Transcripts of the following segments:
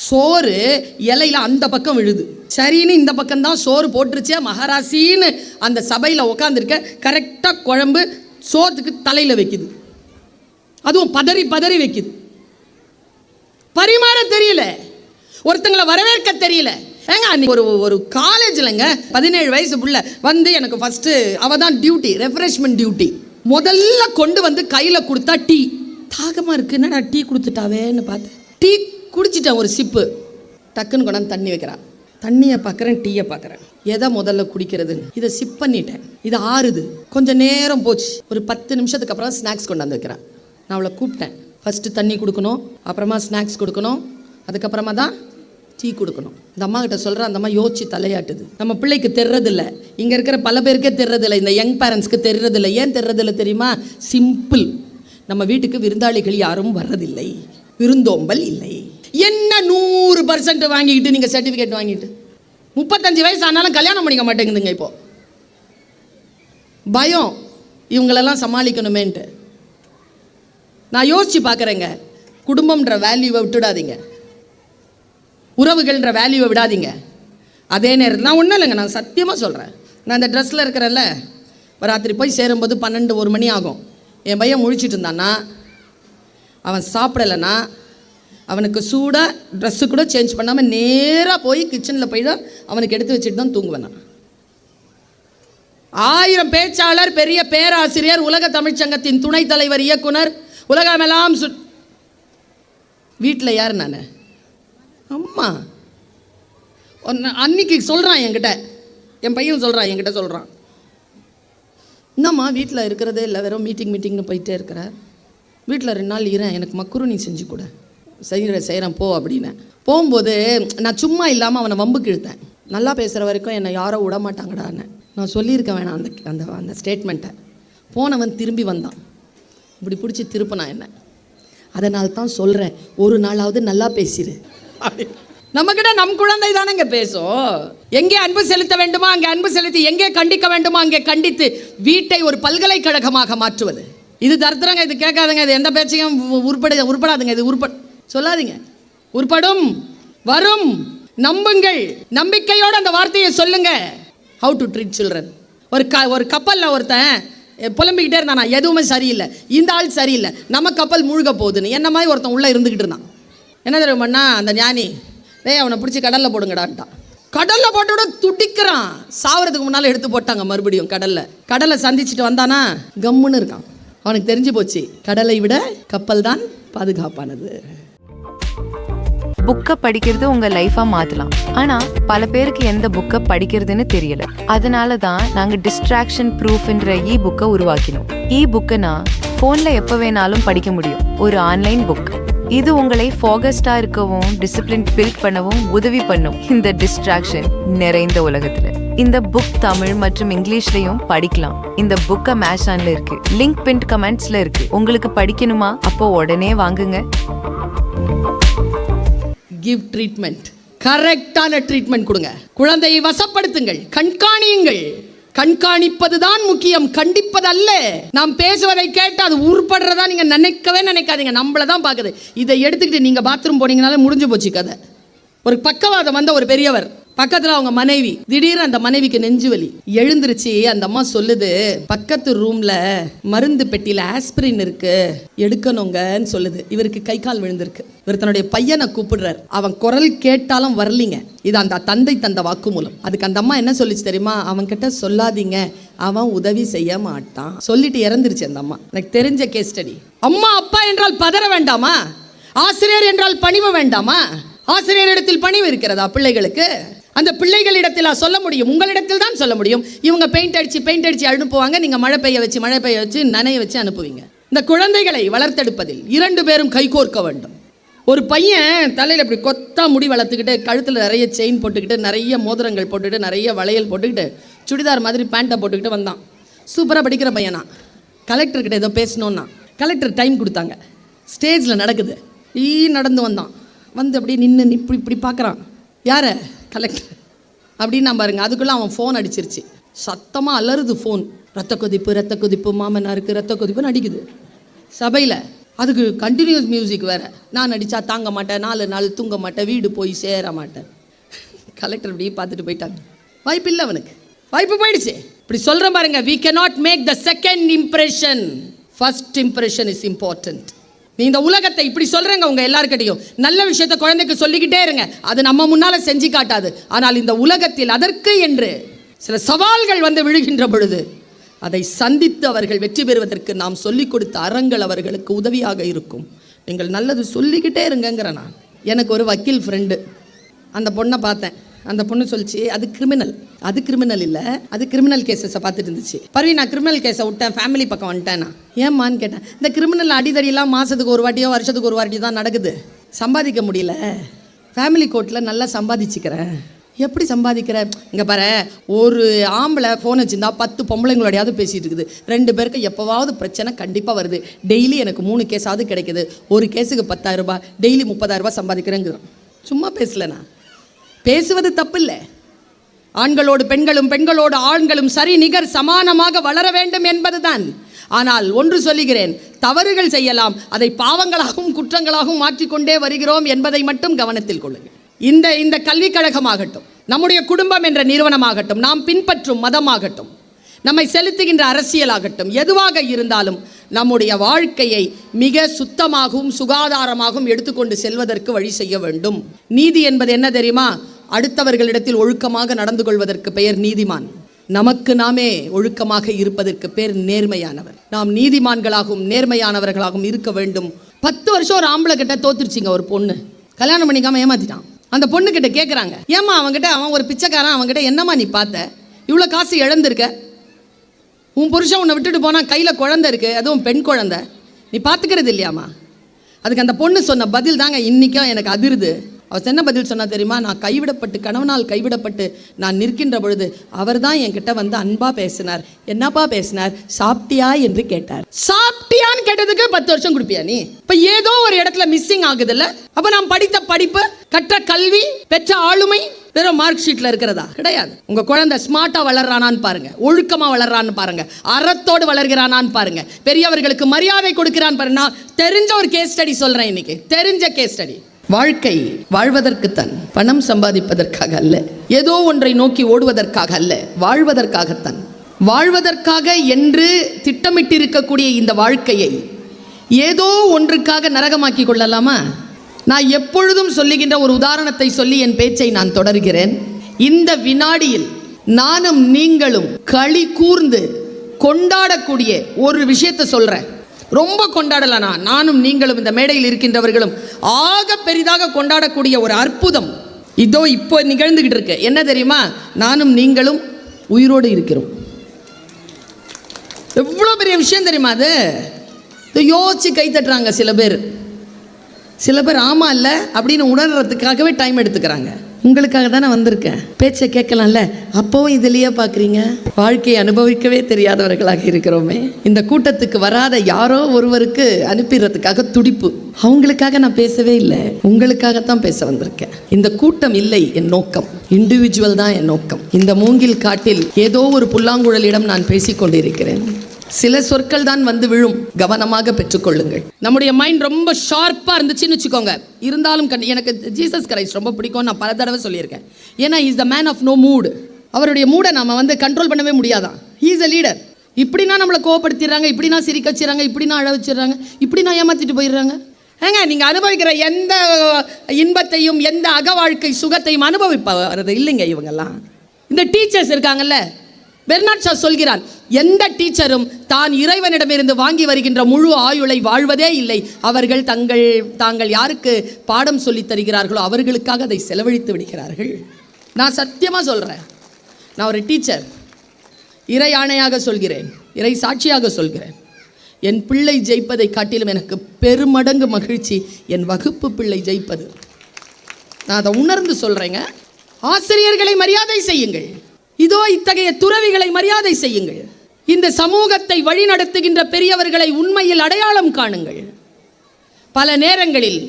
சோறு இலையில அந்த பக்கம் விழுது. சரின்னு இந்த பக்கம் தான் சோறு போட்டுருச்சே மகாராசின்னு அந்த சபையில் உட்காந்துருக்க கரெக்டாக குழம்பு சோத்துக்கு தலையில் வைக்குது. அதுவும் பதறி பதறி வைக்குது. பரிமாற தெரியல, ஒருத்தங்களை வரவேற்க தெரியல. ஏங்க அன்னைக்கு ஒரு காலேஜ்லங்க 17 வயசு புள்ள வந்து எனக்கு ஃபஸ்ட்டு அவள் தான் டியூட்டி, ரெஃப்ரெஷ்மெண்ட் டியூட்டி. முதல்ல கொண்டு வந்து கையில் கொடுத்தா டீ. தாகமாக இருக்குன்னா நான் டீ கொடுத்துட்டாவேன்னு பார்த்தேன். டீ குடிச்சிட்டேன் ஒரு சிப்பு. டக்குன்னு கொண்டாந்து தண்ணி வைக்கிறான். தண்ணியை பார்க்குறேன், டீயை பார்க்குறேன். எதை முதல்ல குடிக்கிறதுன்னு இதை சிப் பண்ணிட்டேன். இது ஆறுது. கொஞ்சம் நேரம் போச்சு. ஒரு 10 நிமிஷத்துக்கு அப்புறம் ஸ்நாக்ஸ் கொண்டாந்து வைக்கிறேன். நான் அவளை கூப்பிட்டேன். ஃபஸ்ட்டு தண்ணி கொடுக்கணும், அப்புறமா ஸ்நாக்ஸ் கொடுக்கணும், அதுக்கப்புறமா தான் டீ கொடுக்கணும். இந்த அம்மா கிட்ட சொல்கிறேன். அந்த அம்மா யோசிச்சு தலையாட்டுது. நம்ம பிள்ளைக்கு தெரிறதில்ல, இங்கே இருக்கிற பல பேருக்கே தெரிறதில்லை, இந்த யங் பேரண்ட்ஸ்க்கு தெரிறதில்லை. ஏன் தெரிறதில்லை தெரியுமா? சிம்பிள். நம்ம வீட்டுக்கு விருந்தாளிகள் யாரும் வர்றதில்லை, விருந்தோம்பல் இல்லை. என்ன 100% வாங்கிக்கிட்டு நீங்கள் சர்டிஃபிகேட் வாங்கிட்டு 35 வயசு ஆனாலும் கல்யாணம் பண்ணிக்க மாட்டேங்குதுங்க. இப்போ பயம் இவங்களெல்லாம் சமாளிக்கணுமேன்ட்டு. நான் யோசிச்சு பார்க்குறேங்க. குடும்பம்ன்ற வேல்யூவை விட்டுடாதீங்க, உறவுகள்ன்ற வேல்யூவை விடாதீங்க. அதே நேரத்தில் நான் ஒன்றும் இல்லைங்க, நான் சத்தியமாக சொல்கிறேன். நான் இந்த ட்ரெஸ்ஸில் இருக்கிறேன்ல, ராத்திரி போய் சேரும்போது 12-1 மணி ஆகும். என் பையன் முழிச்சிட்டு இருந்தான்னா, அவன் சாப்பிடலைன்னா, அவனுக்கு சூடாக ட்ரெஸ்ஸு கூட சேஞ்ச் பண்ணாமல் நேராக போய் கிச்சனில் போய் தான் அவனுக்கு எடுத்து வச்சுட்டு தான் தூங்குவேன் நான். 1000 பேச்சாளர், பெரிய பேராசிரியர், உலக தமிழ்ச்சங்கத்தின் துணைத் தலைவர், இயக்குனர், உலகமெல்லாம் வீட்டில் யார்? நான் அம்மா. அன்னைக்கு சொல்கிறான் என்கிட்ட, என் பையன் சொல்கிறான் என்கிட்ட, சொல்கிறான், என்னம்மா வீட்டில் இருக்கிறதே இல்லை, வெறும் மீட்டிங்னு போயிட்டே இருக்கிற, வீட்டில் 2 நாள் இரேன், எனக்கு மக்குருனி செஞ்சு கூட. செய்கிறேன் போ அப்படின்னு. போகும்போது நான் சும்மா இல்லாமல் அவனை வம்புக்கு இழுத்தேன். நல்லா பேசுகிற வரைக்கும் என்னை யாரோ விட மாட்டாங்கடான்னு நான் சொல்லியிருக்க வேணாம் அந்த அந்த அந்த ஸ்டேட்மெண்ட்டை. போனவன் திரும்பி வந்தான், இப்படி பிடிச்சி திருப்பினா என்ன. அதனால தான் சொல்கிறேன், ஒரு நாளாவது நல்லா பேசிடு. நம்மக்கிட்ட நம் குழந்தை தானே இங்கே பேசும். எங்கே அன்பு செலுத்த வேண்டுமோ அங்கே அன்பு செலுத்தி, எங்கே கண்டிக்க வேண்டுமோ அங்கே கண்டித்து வீட்டை ஒரு பல்கலைக்கழகமாக மாற்றுவது. இது தர்த்தரங்க, இது கேட்காதுங்க, இது எந்த பேச்சையும் உருப்படாதுங்க, இது சொல்லாதீங்க. உருப்படும், வரும், நம்புங்கள். நம்பிக்கையோடு அந்த வார்த்தையை சொல்லுங்க. How to treat children. ஒரு கப்பலில் ஒருத்தன் புலம்பிக்கிட்டே இருந்தானா, எதுவுமே சரியில்லை, இந்த ஆள் சரியில்லை, நம்ம கப்பல் மூழ்க போகுதுன்னு. என்ன மாதிரி ஒருத்தன் உள்ளே இருந்துக்கிட்டு இருந்தான். என்ன தெரியுமாண்ணா, அந்த ஞானி, அவனை பிடிச்சி கடலில் போடுங்கடான்ட்டான். கடலில் போட்டோட துடிக்கிறான். சாவறதுக்கு முன்னால் எடுத்து போட்டாங்க மறுபடியும் கடலை சந்திச்சுட்டு வந்தானா கம்முன்னு இருக்கான். அவனுக்கு தெரிஞ்சு போச்சு, கடலை விட கப்பல் தான் பாதுகாப்பானது. புக்கை படிக்கிறது உங்க லைஃபா மாத்தலாம். ஆனா பல பேருக்கு எந்த புக்கை படிக்கிறதுன்னு தெரியல. அதனால தான் நாங்க டிஸ்ட்ராக்ஷன் ப்ரூஃப்ன்ற புக்கை உருவாக்கினோம். புக்குனா போன்ல எப்ப வேணாலும் படிக்க முடியும் ஒரு ஆன்லைன் புக். இது உங்களை ஃபோகஸ்டா இருக்கவும் டிசிப்ளின் பில்ட் பண்ணவும் உதவி பண்ணும் இந்த டிஸ்ட்ராக்ஷன் நிறைந்த உலகத்துல. இந்த புக் தமிழ் மற்றும் இங்கிலீஷ்லயும் படிக்கலாம். இந்த புக் அமேசான்ல இருக்கு, லிங்க் பின்ட் கமெண்ட்ஸ்ல இருக்கு. உங்களுக்கு படிக்கணுமா? அப்போ உடனே வாங்குங்க. கிவ் ட்ரீட்மெண்ட், கரெக்டான ட்ரீட்மெண்ட் கொடுங்க. குழந்தையை வசப்படுத்துங்கள், கண்காணியுங்கள். கண்காணிப்பதுதான் முக்கியம், கண்டிப்பது அல்ல. நாம் பேசுவதை கேட்டு அது உருப்படுறதா நீங்க நினைக்கவே நினைக்காதீங்க. நம்மள தான் பார்க்குது. இதை எடுத்துக்கிட்டு நீங்க பாத்ரூம் போனீங்கனாலே முடிஞ்சு போச்சு கதை. ஒரு பக்கவாதம் வந்த ஒரு பெரியவர், பக்கத்தில் அவங்க மனைவி, திடீர்னு அந்த மனைவிக்கு நெஞ்சு வலி. எழுந்திருச்சு அந்த அம்மா சொல்லுது, பக்கத்து ரூம்ல மருந்து பெட்டியில ஆஸ்பிரின் இருக்கு, எடுக்கணுங்கன்னு சொல்லுது. இவருக்கு கை கால் விழுந்திருக்கு. இவர் தன்னுடைய பையனை கூப்பிடுறார். அவன் குரல் கேட்டாலும் வரலிங்க. இது அந்த தந்தை தந்த வாக்குமூலம். அதுக்கு அந்த அம்மா என்ன சொல்லிச்சு தெரியுமா? அவன் கிட்ட சொல்லாதீங்க, அவன் உதவி செய்ய மாட்டான் சொல்லிட்டு இறந்துருச்சு அந்த அம்மா. எனக்கு தெரிஞ்ச கேஸ் ஸ்டடி. அம்மா அப்பா என்றால் பதற வேண்டாமா? ஆசிரியர் என்றால் பணிவு வேண்டாமா? ஆசிரியரிடத்தில் பணிவு இருக்கிறதா பிள்ளைகளுக்கு? அந்த பிள்ளைகளிடத்தில் சொல்ல முடியும், உங்களிடத்தில் தான் சொல்ல முடியும். இவங்க பெயிண்ட் அடிச்சு அனுப்புவாங்க, நீங்கள் மழை பெய்ய வச்சு நனைய வச்சு அனுப்புவீங்க. இந்த குழந்தைகளை வளர்த்தெடுப்பதில் 2 பேரும் கைகோர்க்க வேண்டும். ஒரு பையன் தலையில் இப்படி கொத்தா முடி வளர்த்துக்கிட்டு, கழுத்தில் நிறைய செயின் போட்டுக்கிட்டு, நிறைய மோதிரங்கள் போட்டுக்கிட்டு, நிறைய வளையல் போட்டுக்கிட்டு, சுடிதார் மாதிரி பேண்ட்டை போட்டுக்கிட்டு வந்தான். சூப்பராக படிக்கிற பையனா. கலெக்டர்கிட்ட ஏதோ பேசணுன்னா கலெக்டர் டைம் கொடுத்தாங்க. ஸ்டேஜில் நடக்குது. நடந்து வந்தான். வந்து அப்படியே நின்று இப்படி பார்க்குறான். யாரை? கலெக்டர் அப்படின்னு பாருங்க. அதுக்குள்ளே அவன் ஃபோன் அடிச்சிருச்சு. சத்தமாக அலறுது ஃபோன். ரத்த கொதிப்பு மாமனாருக்கு ரத்த கொதிப்புன்னு அடிக்குது சபையில். அதுக்கு கண்டினியூஸ் மியூசிக் வேறு. நான் நடித்தா தாங்க மாட்டேன், 4 நாள் தூங்க மாட்டேன், வீடு போய் சேர மாட்டேன். கலெக்டர் இப்படி பார்த்துட்டு போயிட்டாங்க. வாய்ப்பு இல்லை அவனுக்கு, வாய்ப்பு போயிடுச்சு. இப்படி சொல்கிறேன் பாருங்க, we cannot make the second impression, first impression is important. நீ இந்த உலகத்தை இப்படி சொல்கிறேங்க உங்கள் எல்லாருக்கிட்டையும், நல்ல விஷயத்த குழந்தைக்கு சொல்லிக்கிட்டே இருங்க, அது நம்ம முன்னால் செஞ்சு காட்டாது. ஆனால் இந்த உலகத்தில் அதற்கு என்று சில சவால்கள் வந்து விழுகின்ற பொழுது அதை சந்தித்து அவர்கள் வெற்றி பெறுவதற்கு நாம் சொல்லிக் கொடுத்த அறங்கள் அவர்களுக்கு உதவியாக இருக்கும். நீங்கள் நல்லது சொல்லிக்கிட்டே இருங்கங்கிற. நான் எனக்கு ஒரு வக்கீல் ஃப்ரெண்டு, அந்த பொண்ணை பார்த்தேன். அந்த பொண்ணு சொல்லிச்சு அது கிரிமினல். அது கிரிமினல் இல்லை, அது கிரிமினல் கேசஸை பார்த்துட்டு இருந்துச்சு. பரவி நான் கிரிமினல் கேஸை விட்டேன், ஃபேமிலி பக்கம் வந்துட்டேன். நான் ஏம்மான்னு கேட்டேன். இந்த கிரிமினல் அடிதடியெல்லாம் மாதத்துக்கு ஒரு வாட்டியோ வருஷத்துக்கு ஒரு வாட்டி தான் நடக்குது, சம்பாதிக்க முடியல, ஃபேமிலி கோர்ட்டில் நல்லா சம்பாதிச்சுக்கிறேன். எப்படி சம்பாதிக்கிற? இங்கே பாரு, ஒரு ஆம்பளை ஃபோன் வச்சுருந்தா 10 பொம்பளைங்களோடையாவது பேசிகிட்டு இருக்குது. 2 பேருக்கு எப்போவாவது பிரச்சனை கண்டிப்பாக வருது. டெய்லி எனக்கு 3 கேஸாவது கிடைக்குது. ஒரு கேஸுக்கு 10,000 ரூபாய், டெய்லி 30,000 ரூபாய் சம்பாதிக்கிறேங்கிறோம். சும்மா பேசலண்ணா, பேசுவது தப்பு இல்லை. ஆண்களோடு பெண்களும் பெண்களோடு ஆண்களும் சரி நிகர் சமானமாக வளர வேண்டும் என்பதுதான். ஆனால் ஒன்று சொல்லுகிறேன், தவறுகள் செய்யலாம், அதை பாவங்களாகவும் குற்றங்களாகவும் மாற்றிக்கொண்டே வருகிறோம் என்பதை மட்டும் கவனத்தில் கொள்ளுங்கள். இந்த கல்விக் கழகமாகட்டும், நம்முடைய குடும்பம் என்ற நிறுவனமாகட்டும், நாம் பின்பற்றும் மதமாகட்டும், நம்மை செலுத்துகின்ற அரசியலாகட்டும், எதுவாக இருந்தாலும் நம்முடைய வாழ்க்கையை மிக சுத்தமாகவும் சுகாதாரமாகவும் எடுத்துக்கொண்டு செல்வதற்கு வழி செய்ய வேண்டும். நீதி என்பது என்ன தெரியுமா? அடுத்தவர்களிடத்தில் ஒழுக்கமாக நடந்து கொள்வதற்கு பெயர் நீதிமான். நமக்கு நாமே ஒழுக்கமாக இருப்பதற்கு பேர் நேர்மையானவர். நாம் நீதிமான்களாகவும் நேர்மையானவர்களாகவும் இருக்க வேண்டும். 10 வருஷம் ஒரு ஆம்பளை கிட்ட தோத்துருச்சிங்க ஒரு பொண்ணு, கல்யாணம் பண்ணிக்காம ஏமாத்திட்டான். அந்த பொண்ணு கிட்ட கேட்குறாங்க, ஏம்மா அவங்ககிட்ட, அவன் ஒரு பிச்சைக்காரன், அவங்ககிட்ட என்னம்மா நீ பார்த்த, இவ்வளோ காசு இழந்திருக்க, உன் புருஷன் உன்னை விட்டுட்டு போனால் கையில் குழந்தை இருக்குது, அதுவும் பெண் குழந்தை, நீ பார்த்துக்கிறது இல்லையாம்மா? அதுக்கு அந்த பொண்ணு சொன்ன பதில் தாங்க இன்றைக்கும் எனக்கு அதிருது. அவர் என்ன பதில் சொன்னா தெரியுமா? நான் கைவிடப்பட்டு, கணவனால் கைவிடப்பட்டு நான் நிற்கின்ற பொழுது அவர் தான் என்கிட்ட வந்து அன்பா பேசினார். என்னப்பா பேசினார்? சாப்பிட்டியா என்று கேட்டார். சாப்பிட்டியான்னு கேட்டதுக்கு 10 வருஷம் கொடுப்பியா நீ? இப்ப ஏதோ ஒரு இடத்துல மிஸ்ஸிங் ஆகுதுல்ல. அப்ப நாம் படித்த படிப்பு, கற்ற கல்வி, பெற்ற ஆளுமை வெறும் மார்க் ஷீட்ல இருக்கிறதா? கிடையாது. உங்க குழந்தை ஸ்மார்ட்டா வளர்றானான்னு பாருங்க, ஒழுக்கமா வளர்றான்னு பாருங்க, அறத்தோடு வளர்கிறானான்னு பாருங்க, பெரியவர்களுக்கு மரியாதை கொடுக்கிறான்னு பாருங்க. நான் தெரிஞ்ச ஒரு கேஸ் ஸ்டடி சொல்றேன் இன்னைக்கு, தெரிஞ்ச கேஸ் ஸ்டடி. வாழ்க்கை வாழ்வதற்குத்தான், பணம் சம்பாதிப்பதற்காக அல்ல, ஏதோ ஒன்றை நோக்கி ஓடுவதற்காக அல்ல, வாழ்வதற்காகத்தான். வாழ்வதற்காக என்று திட்டமிட்டிருக்கக்கூடிய இந்த வாழ்க்கையை ஏதோ ஒன்றுக்காக நரகமாக்கி கொள்ளலாமா? நான் எப்பொழுதும் சொல்லுகின்ற ஒரு உதாரணத்தை சொல்லி என் பேச்சை நான் தொடர்கிறேன். இந்த வினாடியில் நானும் நீங்களும் களி கூர்ந்து கொண்டாடக்கூடிய ஒரு விஷயத்தை சொல்றேன். ரொம்ப கொண்டாடலாம். நானும் நீங்களும் இந்த மேடையில் இருக்கின்றவர்களும் ஆக பெரிதாக கொண்டாடக்கூடிய ஒரு அற்புதம் இதோ இப்போ நிகழ்ந்துகிட்டு இருக்கு. என்ன தெரியுமா? நானும் நீங்களும் உயிரோடு இருக்கிறோம். எவ்வளோ பெரிய விஷயம் தெரியுமா அது? யோசிச்சு கை தட்டுறாங்க சில பேர். சில பேர் ஆமா இல்லை அப்படின்னு உணர்றதுக்காகவே டைம் எடுத்துக்கிறாங்க. உங்களுக்காக தானே வந்திருக்கேன், பேச்சை கேட்கலாம்ல. அப்பவும் இதுலயே பார்க்குறீங்க. வாழ்க்கையை அனுபவிக்கவே தெரியாதவர்களாக இருக்கிறோமே. இந்த கூட்டத்துக்கு வராத யாரோ ஒருவருக்கு அனுப்பிடுறதுக்காக துடிப்பு. அவங்களுக்காக நான் பேசவே இல்லை, உங்களுக்காகத்தான் பேச வந்திருக்கேன். இந்த கூட்டம் இல்லை என் நோக்கம், இண்டிவிஜுவல் தான் என் நோக்கம். இந்த மூங்கில் காட்டில் ஏதோ ஒரு புல்லாங்குழலிடம் நான் பேசிக்கொண்டிருக்கிறேன். சில சொற்கள் தான் வந்து விழும், கவனமாக பெற்றுக்கொள்ளுங்கள். நம்முடைய மைண்ட் ரொம்ப ஷார்ப்பாக இருந்துச்சுன்னு வச்சுக்கோங்க. இருந்தாலும் எனக்கு ஜீசஸ் கிரைஸ்ட் ரொம்ப பிடிக்கும், நான் பல தடவை சொல்லியிருக்கேன். ஏன்னா is the man of no mood. அவருடைய மூடை நம்ம வந்து கண்ட்ரோல் பண்ணவே முடியாதான். He is a leader. இப்படின்னா நம்மளை கோவப்படுத்திடுறாங்க, இப்படின்னா சிரிக்க வச்சிடறாங்க, இப்படின்னா அழ வச்சிடறாங்க, இப்படின்னா ஏமாற்றிட்டு போயிடுறாங்க. ஏங்க நீங்கள் அனுபவிக்கிற எந்த இன்பத்தையும் எந்த அக வாழ்க்கை சுகத்தையும் அனுபவிப்பது இல்லைங்க இவங்கெல்லாம். இந்த டீச்சர்ஸ் இருக்காங்கல்ல, பெர்னார்ட் ஷா சொல்கிறார், எந்த டீச்சரும் தான் இறைவனிடமிருந்து வாங்கி வருகின்ற முழு ஆயுளை வாழ்வதே இல்லை. அவர்கள் தாங்கள் யாருக்கு பாடம் சொல்லித் தருகிறார்களோ அவர்களுக்காக அதை செலவழித்து விடுகிறார்கள். நான் சத்தியமாக சொல்கிறேன், நான் ஒரு டீச்சர், இறை ஆணையாக சொல்கிறேன், இறை சாட்சியாக சொல்கிறேன். என் பிள்ளை ஜெயிப்பதை காட்டிலும் எனக்கு பெருமடங்கு மகிழ்ச்சி என் வகுப்பு பிள்ளை ஜெயிப்பது. நான் அதை உணர்ந்து சொல்கிறேங்க. ஆசிரியர்களை மரியாதை செய்யுங்கள். இதோ இத்தகைய துறவிகளை மரியாதை செய்யுங்கள். இந்த சமூகத்தை வழிநடத்துகின்ற பெரியவர்களை உண்மையில் அடையாளம் காணுங்கள். பல நேரங்களில்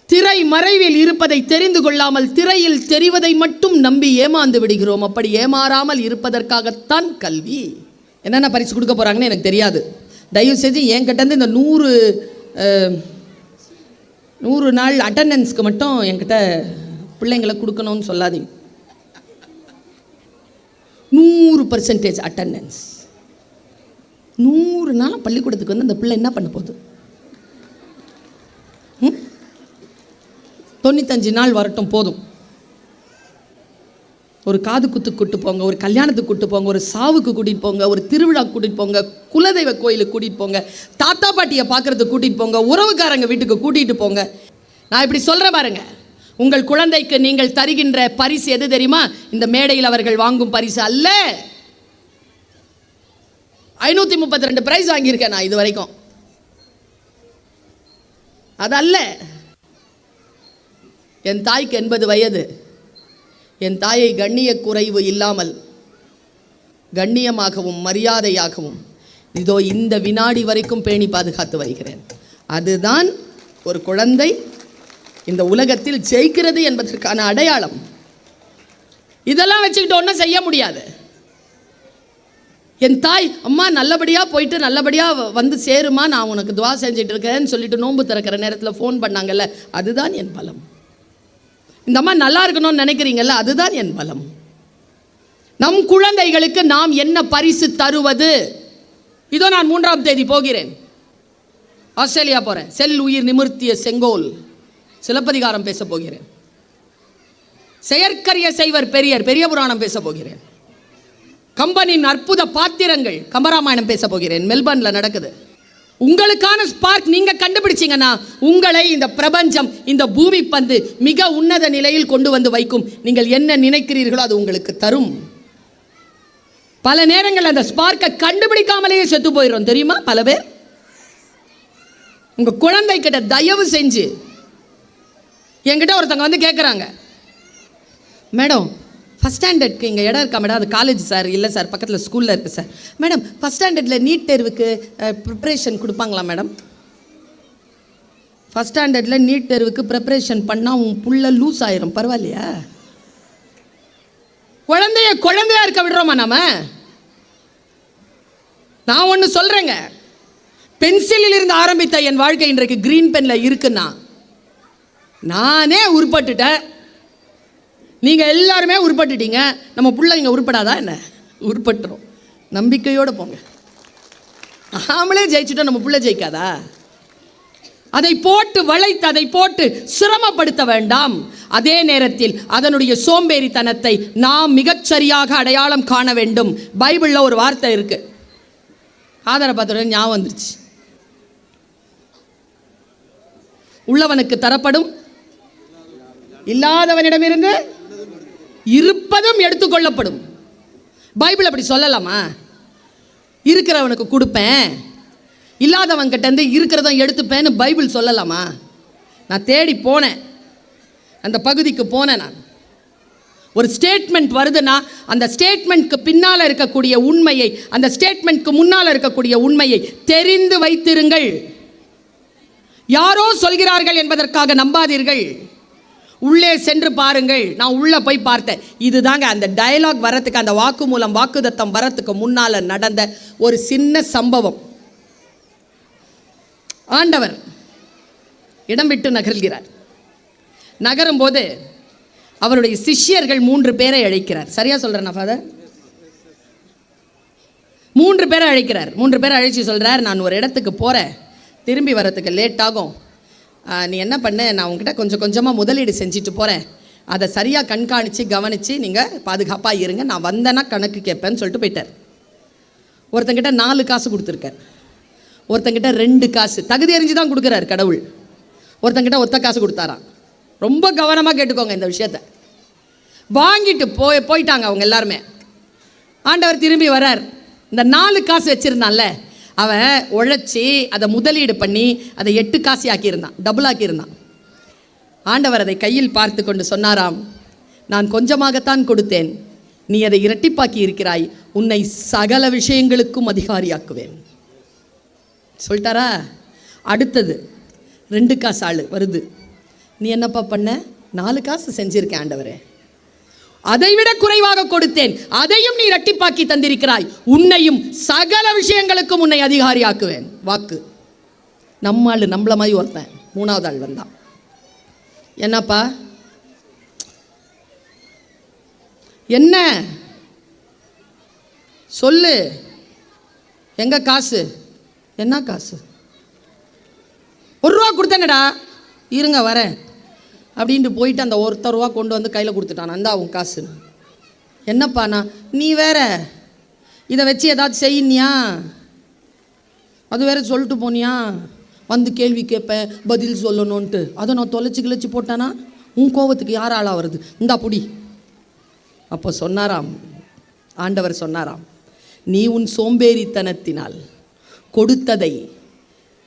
திரை மறைவில் இருப்பதை தெரிந்து கொள்ளாமல் திரையில் தெரிவதை மட்டும் நம்பி ஏமாந்து விடுகிறோம். அப்படி ஏமாறாமல் இருப்பதற்காகத்தான் கல்வி. என்னென்ன பரிசு கொடுக்க போகிறாங்கன்னு எனக்கு தெரியாது. தயவு செஞ்சு என்கிட்ட இந்த 100 100 நாள் அட்டண்டன்ஸ்க்கு மட்டும் என்கிட்ட பிள்ளைங்களை கொடுக்கணும்னு சொல்லாதீங்க. 100% அட்டண்டன்ஸ். 100 நாள் பள்ளிக்கூடத்துக்கு வந்து அந்த பிள்ளை என்ன பண்ண போகுது? 95 நாள் வரட்டும் போதும். ஒரு காது குத்துக்கு கூட்டு போங்க, ஒரு கல்யாணத்துக்கு கூட்டு போங்க, ஒரு சாவுக்கு கூட்டிகிட்டு போங்க, ஒரு திருவிழாக்கு கூட்டிகிட்டு போங்க, குலதெய்வ கோயிலுக்கு கூட்டிகிட்டு போங்க, தாத்தா பாட்டியை பார்க்குறதுக்கு கூட்டிகிட்டு போங்க, உறவுக்காரங்க வீட்டுக்கு கூட்டிகிட்டு போங்க. நான் இப்படி சொல்கிறேன் பாருங்க, உங்கள் குழந்தைக்கு நீங்கள் தருகின்ற பரிசு எது தெரியுமா? இந்த மேடையில் அவர்கள் வாங்கும் பரிசு அல்ல. 532 பிரைஸ் வாங்கியிருக்கேன் நான் இது வரைக்கும். அதல்ல. என் தாய்க்கு 80 வயது. என் தாயை கண்ணிய குறைவு இல்லாமல் கண்ணியமாகவும் மரியாதையாகவும் இதோ இந்த வினாடி வரைக்கும் பேணி பாதுகாத்து வருகிறேன். அதுதான் ஒரு குழந்தை இந்த உலகத்தில் ஜெயிக்கிறது என்பதற்கான அடையாளம். இதெல்லாம் வச்சுக்கிட்டு ஒன்றும் செய்ய முடியாது. என் தாய் அம்மா நல்லபடியாக போயிட்டு நல்லபடியாக வந்து சேருமா, நான் உனக்கு துவா செஞ்சுட்டு இருக்கேன்னு சொல்லிட்டு நோன்பு திறக்கிற நேரத்தில் ஃபோன் பண்ணாங்கல்ல, அதுதான் என் பலம். இந்த அம்மா நல்லா இருக்கணும்னு நினைக்கிறீங்கல்ல, அதுதான் என் பலம். நம் குழந்தைகளுக்கு நாம் என்ன பரிசு தருவது? இதோ நான் 3ஆம் தேதி போகிறேன், ஆஸ்திரேலியா போகிறேன். செல் உயிர் நிமிர்த்திய செங்கோல் சிலப்பதிகாரம் பேச போகிறேன். செயற்கரிய செய்வர் பெரியர் பெரிய புராணம் பேச போகிறேன். கம்பனின் அற்புத பாத்திரங்கள் கம்பராமாயணம் பேச போகிறேன். மெல்பர்ன்ல நடக்குது. உங்களுக்கான ஸ்பார்க் நீங்க கண்டுபிடிச்சீங்கன்னா உங்களை இந்த பிரபஞ்சம், இந்த பூமி பந்து மிக உன்னத நிலையில் கொண்டு வந்து வைக்கும். நீங்கள் என்ன நினைக்கிறீர்களோ அது உங்களுக்கு தரும். பல நேரங்கள் அந்த ஸ்பார்க்கை கண்டுபிடிக்காமலேயே செத்து போயிடும் தெரியுமா? பல பேர். உங்க குழந்தை கிட்ட தயவு செஞ்சு, என்கிட்ட ஒருத்தங்க வந்து கேட்குறாங்க, மேடம் ஃபஸ்ட் ஸ்டாண்டர்டுக்கு இங்கே இடம் இருக்கா மேடம்? அது காலேஜ் சார். இல்லை சார், பக்கத்தில் ஸ்கூலில் இருக்குது சார். மேடம் ஃபஸ்ட் ஸ்டாண்டர்டில் நீட் தேர்வுக்கு ப்ரிப்ரேஷன் கொடுப்பாங்களா மேடம்? ஃபஸ்ட் ஸ்டாண்டர்டில் நீட் தேர்வுக்கு ப்ரிப்ரேஷன் பண்ணால் உன் புள்ள லூஸ் ஆயிரும், பரவாயில்லையா? குழந்தையா இருக்க விடுறோமா நாம? நான் ஒன்று சொல்கிறேங்க, பென்சிலில் இருந்து ஆரம்பித்த என் வாழ்க்கை இன்றைக்கு கிரீன் பெனில் இருக்குன்னா நானே உருப்பட்டுட்டேன். நீங்கள் எல்லாருமே உருப்பட்டுட்டீங்க. நம்ம பிள்ளைங்க உருப்படாதா என்ன? உருப்பட்டுரும். நம்பிக்கையோடு போங்க. நாமளே ஜெயிச்சுட்டோம், நம்ம பிள்ளை ஜெயிக்காதா? அதை போட்டு வளைத்து, அதை போட்டு சிரமப்படுத்த வேண்டாம். அதே நேரத்தில் அதனுடைய சோம்பேறித்தனத்தை நாம் மிகச்சரியாக அடையாளம் காண வேண்டும். பைபிளில் ஒரு வார்த்தை இருக்கு, ஆதார பாத்திரம் ஞாபகம் வந்துருச்சு. உள்ளவனுக்கு தரப்படும், இல்லாதவனிடமிருந்து இருப்பதும் எடுத்துக்கொள்ளப்படும். பைபிள் அப்படி சொல்லலாமா? இருக்கிறவனுக்கு கொடுப்பேன், இல்லாதவன் கிட்ட இருந்து இருக்கிறதும் எடுத்துப்பேன்னு பைபிள் சொல்லலாமா? நான் தேடி போனேன், அந்த பகுதிக்கு போனேன். நான் ஒரு ஸ்டேட்மெண்ட் வருதுன்னா அந்த ஸ்டேட்மெண்ட்க்கு பின்னால் இருக்கக்கூடிய உண்மையை, அந்த ஸ்டேட்மெண்ட்க்கு முன்னால் இருக்கக்கூடிய உண்மையை தெரிந்து வைத்திருங்கள். யாரோ சொல்கிறார்கள் என்பதற்காக நம்பாதீர்கள். உள்ளே சென்று பாருங்கள். நான் உள்ளே போய் பார்த்தேன். இதுதாங்க அந்த டயலாக் வரத்துக்கு, அந்த வாக்குமூலம் வாக்குதத்தம் வரத்துக்கு முன்னால் நடந்த ஒரு சின்ன சம்பவம். ஆண்டவர் இடம் விட்டு நகர்கிறார். நகரும் போது அவருடைய சிஷ்யர்கள் 3 பேரை அழைக்கிறார். சரியா சொல்கிறேன் ஃபாதர்? 3 பேரை அழைக்கிறார். 3 பேரை அழைச்சி சொல்கிறார், நான் ஒரு இடத்துக்கு போகிறேன், திரும்பி வரத்துக்கு லேட் ஆகும். நீ என்ன பண்ண, நான் உங்ககிட்ட கொஞ்சம் கொஞ்சமாக முதலீடு செஞ்சுட்டு போகிறேன், அதை சரியாக கண்காணித்து கவனித்து நீங்கள் பாதுகாப்பாக இருங்க, நான் வந்தேன்னா கணக்கு கேட்பேன்னு சொல்லிட்டு போயிட்டார். ஒருத்தங்கிட்ட 4 காசு கொடுத்துருக்கார், ஒருத்தங்கிட்ட 2 காசு. தகுதி அறிஞ்சு தான் கொடுக்குறாரு கடவுள். ஒருத்தங்கிட்ட ஒத்த காசு கொடுத்தாராம். ரொம்ப கவனமாக கேட்டுக்கோங்க இந்த விஷயத்தை. வாங்கிட்டு போயிட்டாங்க அவங்க எல்லாருமே. ஆண்டவர் திரும்பி வரார். இந்த 4 காசு வச்சுருந்தான்ல, அவன் உழைச்சி அதை முதலீடு பண்ணி அதை 8 காசு ஆக்கியிருந்தான், டபுள் ஆக்கியிருந்தான். ஆண்டவர் அதை கையில் பார்த்து கொண்டு சொன்னாராம், நான் கொஞ்சமாகத்தான் கொடுத்தேன், நீ அதை இரட்டிப்பாக்கி இருக்கிறாய், உன்னை சகல விஷயங்களுக்கும் அதிகாரியாக்குவேன் சொல்லிட்டாரா. அடுத்தது 2 காசு ஆள் வருது. நீ என்னப்பா பண்ண? 4 காசு செஞ்சிருக்கேன் ஆண்டவரே, அதைவிட குறைவாக கொடுத்தேன், அதையும் நீ இரட்டிப்பாக்கி தந்திருக்கிறாய், உன்னையும் சகல விஷயங்களுக்கும் உன்னை அதிகாரியாக்குவேன். வாக்கு நம்மள மாதிரி ஒருத்தன் 3வது ஆள் வந்தான். என்னப்பா என்ன சொல்லு, எங்க காசு? என்ன காசு? 1 ரூபா கொடுத்தேனடா, இருங்க வரேன் அப்படின்ட்டு போயிட்டு அந்த 1 ரூபா கொண்டு வந்து கையில் கொடுத்துட்டான். அந்த அவன் காசு. என்னப்பாண்ணா நீ வேற இதை வச்சு ஏதாச்சும் செய்யினியா, அது வேற சொல்லிட்டு போனியா, வந்து கேள்வி கேட்பேன் பதில் சொல்லணுன்ட்டு, அதை நான் தொலைச்சி போட்டானா உன் கோபத்துக்கு யார் ஆளா வருது, இந்தா புடி. அப்போ சொன்னாராம், ஆண்டவர் சொன்னாராம், நீ உன் சோம்பேறித்தனத்தினால் கொடுத்ததை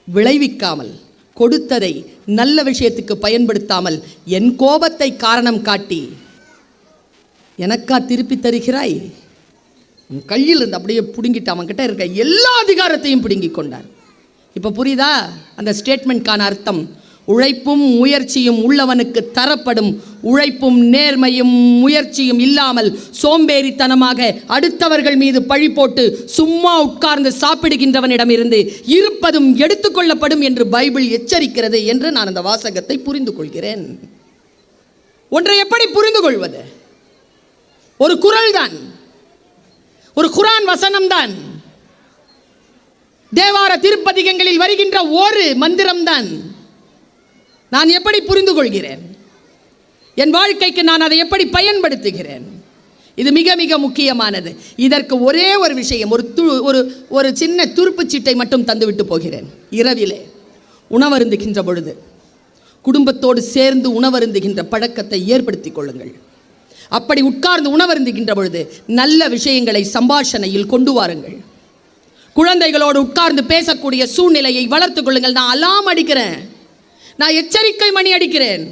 விளைவிக்காமல், கொடுத்ததை நல்ல விஷயத்துக்கு பயன்படுத்தாமல் என் கோபத்தை காரணம் காட்டி எனக்கா திருப்பி தருகிறாய்? உன் கையில் இருந்து அப்படியே பிடுங்கிட்டு அவன்கிட்ட இருக்க எல்லா அதிகாரத்தையும் பிடுங்கி கொண்டார். இப்போ புரியுதா அந்த ஸ்டேட்மெண்ட்கான அர்த்தம்? உழைப்பும் முயற்சியும் உள்ளவனுக்கு தரப்படும். உழைப்பும் நேர்மையும் முயற்சியும் இல்லாமல் சோம்பேறித்தனமாக அடுத்தவர்கள் மீது பழி போட்டு சும்மா உட்கார்ந்து சாப்பிடுகின்றவனிடமிருந்து இருப்பதும் எடுத்துக்கொள்ளப்படும் என்று பைபிள் எச்சரிக்கிறது என்று நான் அந்த வாசகத்தை புரிந்து கொள்கிறேன். ஒன்றை எப்படி புரிந்து கொள்வது? ஒரு குறள் தான், ஒரு குர்ஆன் வசனம் தான், தேவார திருப்பதிகங்களில் வருகின்ற ஒரு மந்திரம்தான். நான் எப்படி புரிந்து கொள்கிறேன்? என் வாழ்க்கைக்கு நான் அதை எப்படி பயன்படுத்துகிறேன்? இது மிக மிக முக்கியமானது. இதற்கு ஒரே ஒரு விஷயம், ஒரு சின்ன துருப்புச்சீட்டை மட்டும் தந்துவிட்டு போகிறேன். இரவிலே உணவருந்துகின்ற பொழுது குடும்பத்தோடு சேர்ந்து உணவருந்துகின்ற பழக்கத்தை ஏற்படுத்திக் கொள்ளுங்கள். அப்படி உட்கார்ந்து உணவருந்துகின்ற பொழுது நல்ல விஷயங்களை சம்பாஷணையில் கொண்டு வாருங்கள். குழந்தைகளோடு உட்கார்ந்து பேசக்கூடிய சூழ்நிலையை வளர்த்துக் கொள்ளுங்கள். நான் அலாம் அடிக்கிறேன், நான் எச்சரிக்கை மணி அடிக்கிறேன்.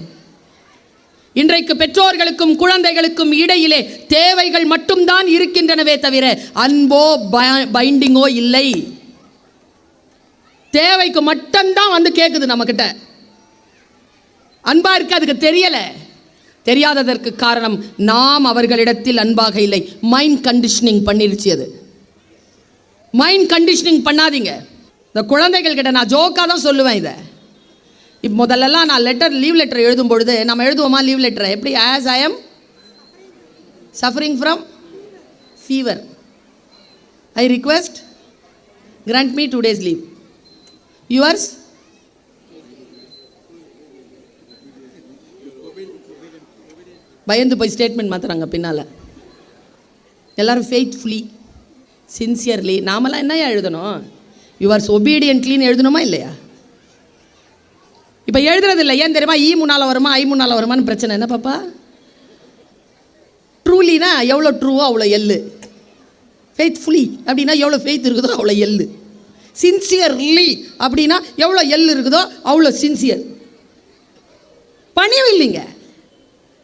இன்றைக்கு பெற்றோர்களுக்கும் குழந்தைகளுக்கும் இடையிலே தேவைகள் மட்டும்தான் இருக்கின்றனவே தவிர அன்போ பைண்டிங்கோ இல்லை. தேவைக்கு மட்டும்தான் வந்து கேட்குது நம்ம கிட்ட, அன்பா இருக்கு அதுக்கு தெரியல. தெரியாததற்கு காரணம் நாம் அவர்களிடத்தில் அன்பாக இல்லை. மைண்ட் கண்டிஷனிங் பண்ணிருச்சு. அது மைண்ட் கண்டிஷனிங் பண்ணாதீங்க. இந்த குழந்தைகள் கிட்ட நான் ஜோக்காக தான் சொல்லுவேன் இதை. இப்போ முதல்லலாம் நான் லீவ் லெட்டர் எழுதும் பொழுது நம்ம எழுதுவோமா லீவ் லெட்டரை எப்படி? As I am suffering from fever, I request grant me 2 days leave. Yours பயந்து போய் ஸ்டேட்மெண்ட் மாற்றுறாங்க பின்னால். எல்லாரும் ஃபெய்த்ஃபுல்லி, சின்சியர்லி. நாமெல்லாம் என்ன எழுதணும்? யுவர்ஸ் ஒபீடியன்ட்லின்னு எழுதணுமா இல்லையா? இப்போ எழுதுறது இல்லை. ஏன் தெரியுமா? முன்னால் வருமா முன்னால் வருமானு பிரச்சனை. என்ன பாப்பா? ட்ரூலினா எவ்வளோ ட்ரூவோ அவ்வளோ எள்ளு. ஃபெய்த்ஃபுல்லி அப்படின்னா எவ்வளோ ஃபெய்த் இருக்குதோ அவ்வளோ எள்ளு. சின்சியர்லி அப்படின்னா எவ்வளோ எள்ளு இருக்குதோ அவ்வளோ சின்சியர். பணிவு இல்லைங்க.